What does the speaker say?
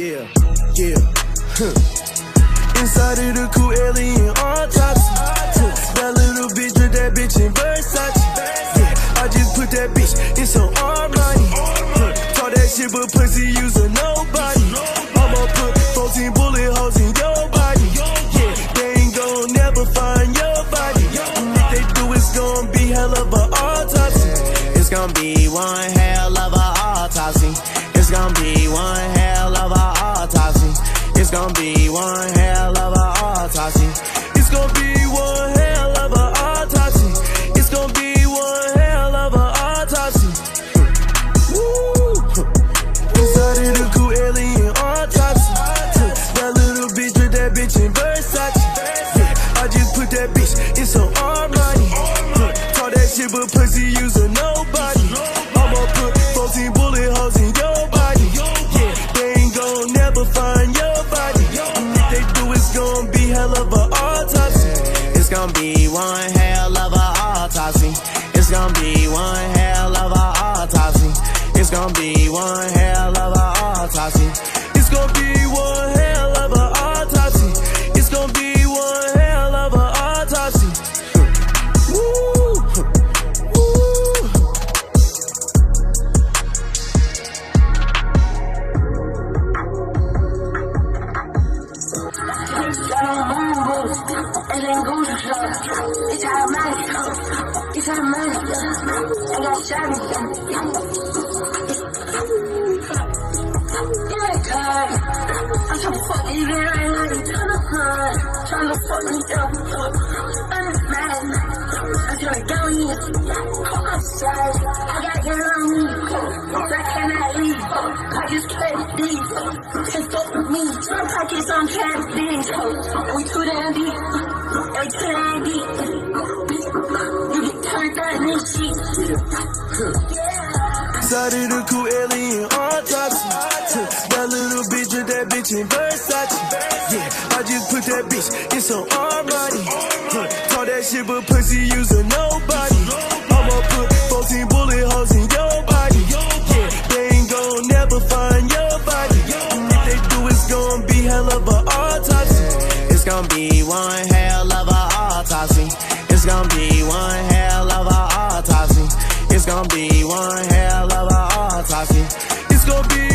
Yeah, yeah. Inside of the cool alien autopsy. That little bitch with that bitch in Versace. Yeah, I just put that bitch in some Armani. Talk that shit, but pussy use a nobody. I'ma put 14 bullet holes in your body. Yeah, they ain't gon' never find your body. And if they do, it's gon' be hell of a autopsy. It's gonna be one hell of a autopsy. It's gonna be one hell of a autopsy. It's gonna be one hell of a autopsy. It's gon' be one hell of a autopsy. It's gon' be one hell of a autopsy. Woo. Inside of the cool alien autopsy. That little bitch with that bitch in Versace. Yeah, I just put that bitch in some Armani. Talk that shit, but pussy use a nobody. I'ma put 14 bullet holes in your body. Yeah, they ain't gon' never find your body. And if they do, it's gon' be hell of a autopsy. It's gonna be one hell of a autopsy. It's gonna be one hell of a autopsy. It's gonna be one hell of a autopsy. It's gon' be one hell of a autopsy. It's gon' be one hell of a autopsy. Woo. Woo. I'm tryna fuck you, man. I ain't like tryna fuck me up. I'm mad. I'm tryna go in. Come outside. I got your on me. I cannot leave. I just can't leave. Can't fuck with me. My pockets on camping. We too damn deep. We too damn deep. You get turned on this shit. Inside of the cool alien autopsy. That little bitch with that bitch in Versace. Yeah, I just put that bitch in some Armani. Talk that shit, but pussy use a nobody. I'ma put 14 bullet holes in your body. Yeah, they ain't gon' never find your body. And if they do, it's gon' be hell of a autopsy. It's gonna be one hell of a autopsy. It's gonna be one hell of a autopsy. It's gonna be one hell of a autopsy. It's gon' be